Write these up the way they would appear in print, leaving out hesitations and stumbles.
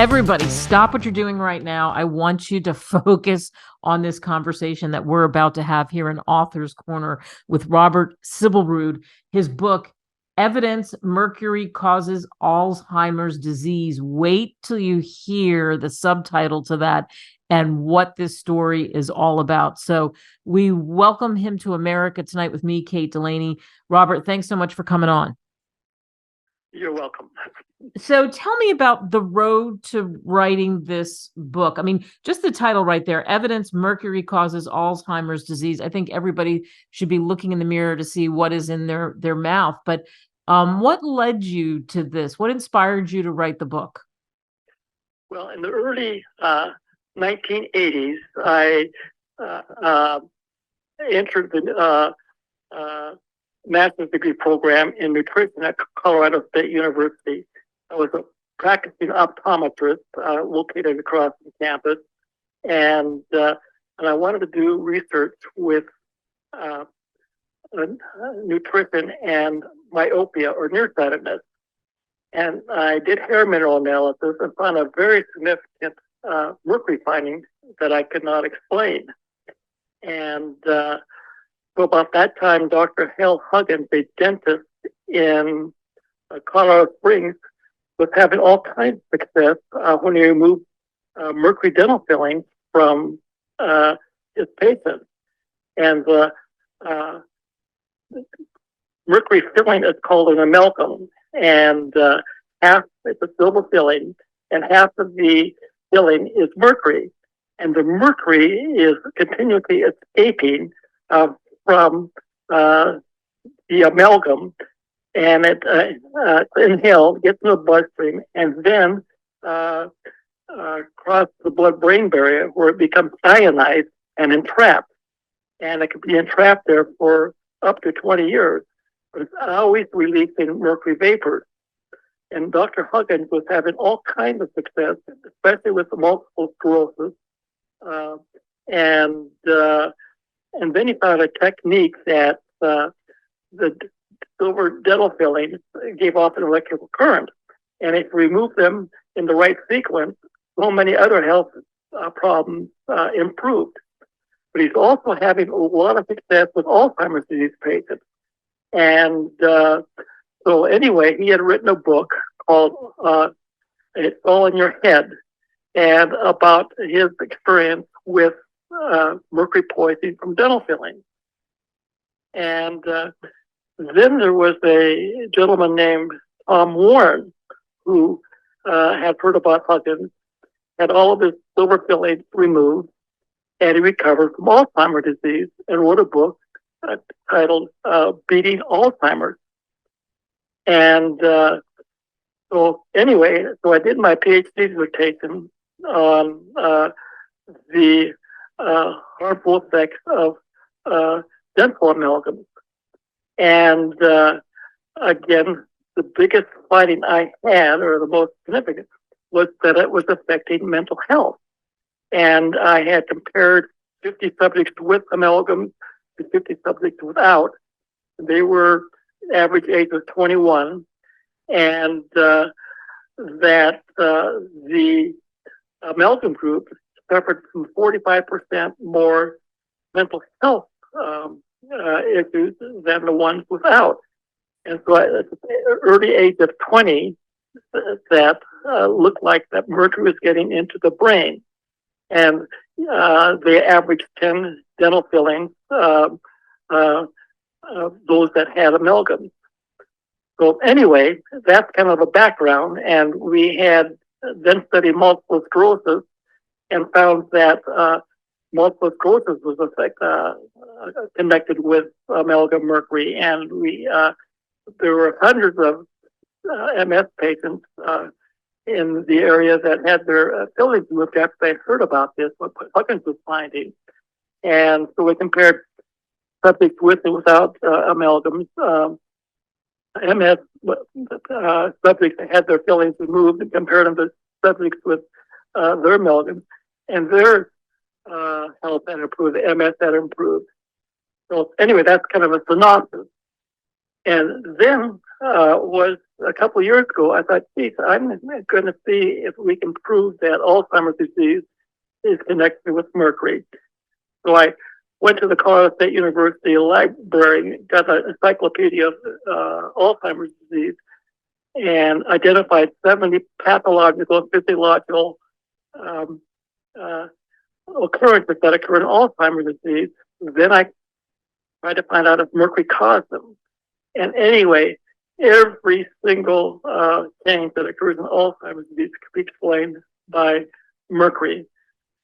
Everybody, stop what you're doing right now. I want you to focus on this conversation that we're about to have here in Author's Corner with Robert Siblerud. His book, Evidence Mercury Causes Alzheimer's Disease. Wait till you hear the subtitle to that and what this story is all about. So we welcome him to America tonight with me, Kate Delaney. Robert, thanks so much for coming on. You're welcome. So tell me about the road to writing this book. I mean, just the title right there, Evidence Mercury Causes Alzheimer's Disease. I think everybody should be looking in the mirror to see what is in their mouth. But what led you to this? What inspired you to write the book? Well, in the early 1980s, I entered the master's degree program in nutrition at Colorado State University. I was a practicing optometrist located across the campus, and I wanted to do research with nutrition and myopia or nearsightedness. And I did hair mineral analysis and found a very significant mercury finding that I could not explain. And so about that time, Dr. Hal Huggins, a dentist in Colorado Springs, was having all kinds of success when he removed mercury dental fillings from his patients. And the mercury filling is called an amalgam, and half it's a silver filling, and half of the filling is mercury, and the mercury is continuously escaping from the amalgam, and it inhaled, gets in the bloodstream, and then crosses the blood-brain barrier where it becomes ionized and entrapped. And it can be entrapped there for up to 20 years. But it's always releasing mercury vapors. And Dr. Huggins was having all kinds of success, especially with the multiple sclerosis. And then he found a technique that the silver dental fillings gave off an electrical current. And if you remove them in the right sequence, so many other health problems improved. But he's also having a lot of success with Alzheimer's disease patients. And so anyway, he had written a book called It's All in Your Head, and about his experience with mercury poisoning from dental fillings. And then there was a gentleman named Tom Warren who had heard about Huggins, had all of his silver fillings removed, and he recovered from Alzheimer's disease and wrote a book titled Beating Alzheimer's. And so anyway, so I did my PhD dissertation on the harmful effects of dental amalgam. And again, the biggest finding I had, or the most significant, was that it was affecting mental health. And I had compared 50 subjects with amalgam to 50 subjects without. They were average age of 21, and that the amalgam group suffered from 45% more mental health issues than the ones without. And so at the early age of 20, that looked like that mercury was getting into the brain. And they averaged 10 dental fillings, those that had amalgam. So anyway, that's kind of a background. And we had then studied multiple sclerosis and found that multiple sclerosis was connected with amalgam mercury. And there were hundreds of MS patients in the area that had their fillings removed after they heard about this, what Huggins was finding. And so we compared subjects with and without amalgams. MS subjects that had their fillings removed and compared them to subjects with their amalgams. And their health had improved, the MS had improved. So anyway, that's kind of a synopsis. And then was a couple of years ago, I thought, geez, I'm going to see if we can prove that Alzheimer's disease is connected with mercury. So I went to the Colorado State University library, got an encyclopedia of Alzheimer's disease, and identified 70 pathological and physiological um, uh, occurrences that occur in Alzheimer's disease. Then I tried to find out if mercury caused them. And anyway, every single change that occurs in Alzheimer's disease can be explained by mercury.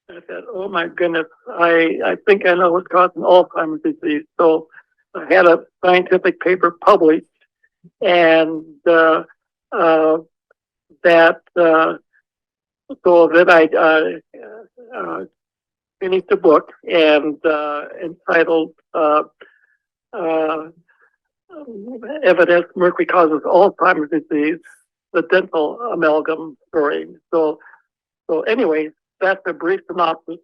I said, oh my goodness, I think I know what's causing Alzheimer's disease. So I had a scientific paper published, and that so then I finished a book and entitled Evidence Mercury Causes Alzheimer's Disease, the dental amalgam story. So anyway, that's a brief synopsis.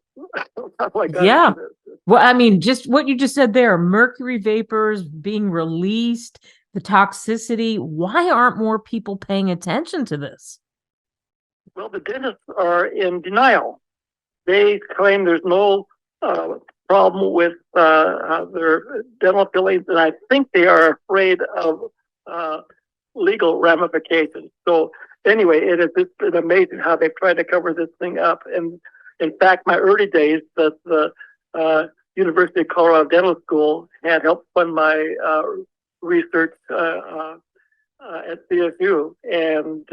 Yeah. Well, I mean, just what you just said there, mercury vapors being released, the toxicity. Why aren't more people paying attention to this? Well, the dentists are in denial. They claim there's no problem with their dental fillings, and I think they are afraid of legal ramifications. So anyway, it has just been amazing how they've tried to cover this thing up. And in fact, my early days, that the University of Colorado Dental School had helped fund my research at CSU, and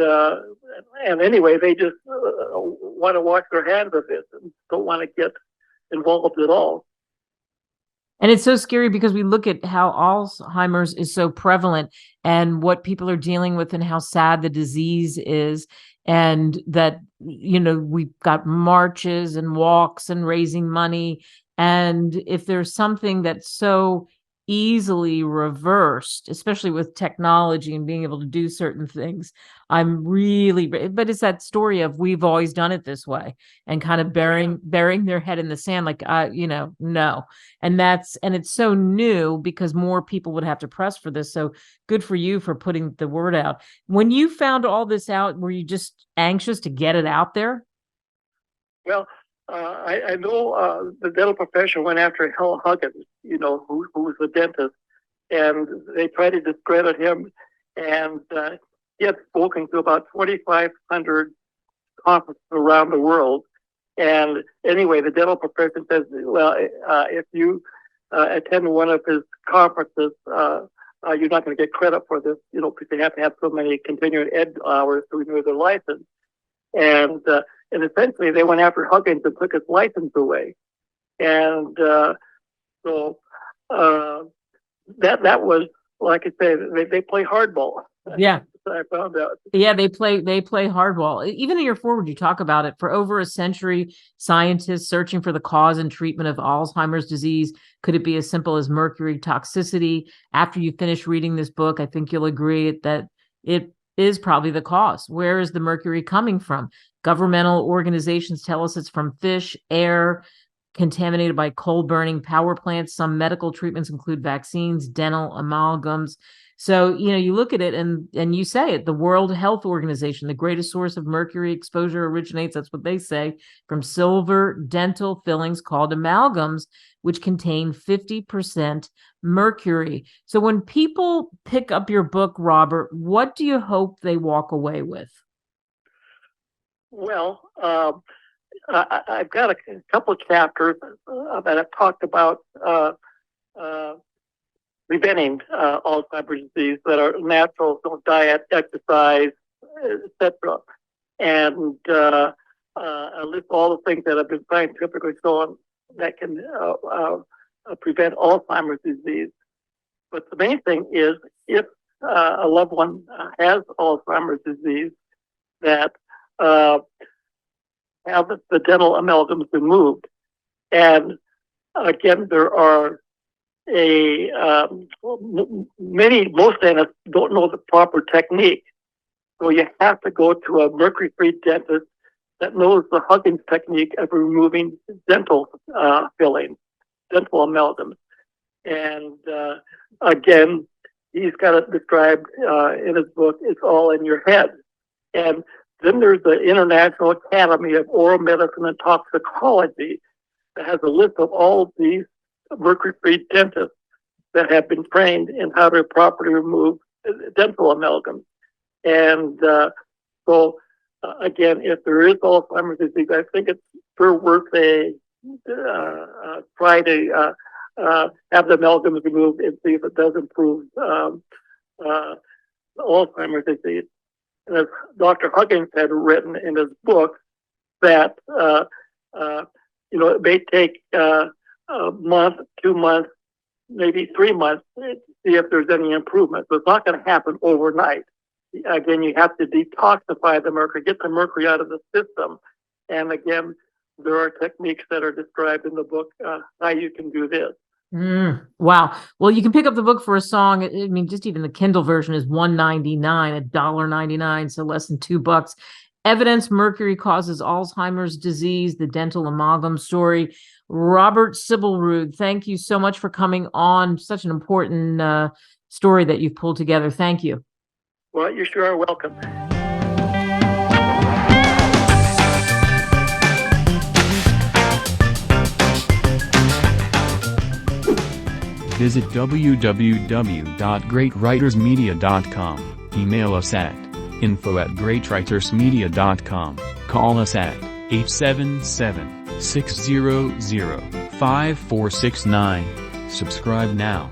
anyway, they just want to wash their hands of this and don't want to get involved at all. And it's so scary because we look at how Alzheimer's is so prevalent and what people are dealing with and how sad the disease is. And that, you know, we've got marches and walks and raising money. And if there's something that's so easily reversed, especially with technology and being able to do certain things, I'm really, but it's that story of we've always done it this way and kind of burying their head in the sand, like, no. And it's so new because more people would have to press for this. So good for you for putting the word out. When you found all this out, were you just anxious to get it out there? Well, I know the dental profession went after Hal Huggins, who was the dentist, and they tried to discredit him. And he had spoken to about 2,500 conferences around the world. And anyway, the dental profession says, well, if you attend one of his conferences, you're not going to get credit for this, because they have to have so many continuing ed hours to renew their license. And essentially, they went after Huggins and took his license away. And so that was, like I say, they play hardball. Yeah. I found out. Yeah, they play hardball. Even in your foreword, you talk about it. For over a century, scientists searching for the cause and treatment of Alzheimer's disease. Could it be as simple as mercury toxicity? After you finish reading this book, I think you'll agree that it is probably the cause. Where is the mercury coming from? Governmental organizations tell us it's from fish, air, contaminated by coal burning power plants. Some medical treatments include vaccines, dental amalgams. So, you look at it and you say it, the World Health Organization, the greatest source of mercury exposure originates, that's what they say, from silver dental fillings called amalgams, which contain 50% mercury. So when people pick up your book, Robert, what do you hope they walk away with? Well, I've got a couple of chapters that I've talked about preventing Alzheimer's disease that are natural, so diet, exercise, etc. And I list all the things that have been scientifically shown that can prevent Alzheimer's disease. But the main thing is, if a loved one has Alzheimer's disease, that have the dental amalgams removed. And again, there are most dentists don't know the proper technique. So you have to go to a mercury-free dentist that knows the Huggins technique of removing dental fillings, dental amalgams. And again, he's got it described in his book, It's All in Your Head. And then there's the International Academy of Oral Medicine and Toxicology that has a list of all these mercury-free dentists that have been trained in how to properly remove dental amalgam. And again, if there is Alzheimer's disease, I think it's sure worth a try to have the amalgams removed and see if it does improve Alzheimer's disease. And as Dr. Huggins had written in his book, that it may take a month, 2 months, maybe 3 months to see if there's any improvement. So it's not going to happen overnight. Again, you have to detoxify the mercury, get the mercury out of the system. And again, there are techniques that are described in the book how you can do this. Wow. Well, you can pick up the book for a song. I mean, just even the Kindle version is $1.99, $1.99, so less than $2. Evidence Mercury Causes Alzheimer's Disease, the Dental Amalgam Story. Robert Siblerud, thank you so much for coming on. Such an important story that you've pulled together. Thank you. Well, you sure are welcome. Visit www.greatwritersmedia.com. Email us at info@greatwritersmedia.com. Call us at 877-600-5469. Subscribe now.